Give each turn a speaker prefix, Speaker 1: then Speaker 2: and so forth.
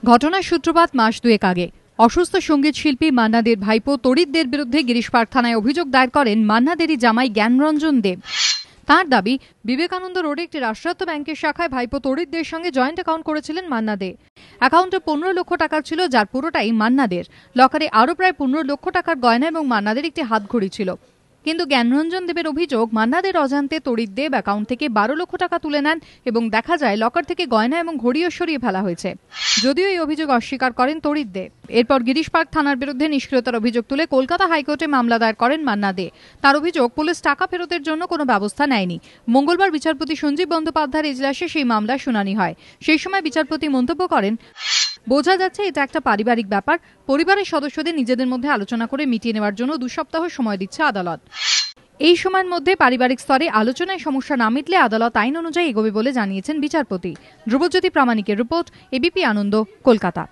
Speaker 1: ঘটনার সূত্রপাত মাস দুয়েক আগে। অসুস্থ সঙ্গীত শিল্পী মান্না দের ভাইপো তড়িৎ দের বিরুদ্ধে গিরিশ পার্ক থানায় অভিযোগ দায়ের করেন মান্না দেরই জামাই জ্ঞানরঞ্জন দেব। তার দাবি, বিবেকানন্দ রোডে একটি রাষ্ট্রায়ত্ত ব্যাংকের শাখায় ভাইপো তড়িৎ দের সঙ্গে জয়েন্ট অ্যাকাউন্ট করেছিলেন মান্না দে। অ্যাকাউন্টে 15 লক্ষ টাকা ছিল, যার পুরোটাই মান্না দের। লকারে আরও প্রায় 15 লক্ষ টাকার গয়না এবং মান্না দের একটি হাতঘড়ি ছিল। কিন্তু জ্ঞানরঞ্জন দেবের অভিযোগ, মান্না দের অজান্তে তড়িৎ দেব অ্যাকাউন্ট থেকে 12 লক্ষ টাকা তুলে নেন এবং দেখা যায় লকার থেকে গয়না এবং ঘড়িও সরিয়ে ফেলা হয়েছে। যদিও এই অভিযোগ অস্বীকার করেন তড়িৎ দেব। এরপর গিরিশ পার্ক থানার বিরুদ্ধে নিষ্ক্রিয়তার অভিযোগ তুলে কলকাতা হাইকোর্টে মামলা দায়ের করেন মান্না দে। তার অভিযোগ, পুলিশ টাকা ফেরতের জন্য কোনো ব্যবস্থা নেয়নি। মঙ্গলবার বিচারপতি সঞ্জীব বন্দ্যোপাধ্যায়ের এজলাসে সেই মামলার শুনানি হয়। সেই সময় বিচারপতি মন্তব্য করেন, বোঝা যাচ্ছে এটা একটা পারিবারিক ব্যাপার। পরিবারের সদস্যদের নিজেদের মধ্যে আলোচনা করে মিটিয়ে নেওয়ার জন্য 2 সপ্তাহ সময় দিচ্ছে আদালত। এই সময়ের মধ্যে পারিবারিক স্তরে আলোচনায় সমস্যা না মিটলে আদালত আইন অনুযায়ী এগোবে বলে জানিয়েছেন বিচারপতি। ধ্রুবজ্যোতি প্রামাণিকের রিপোর্ট, এবিপি আনন্দ, কলকাতা।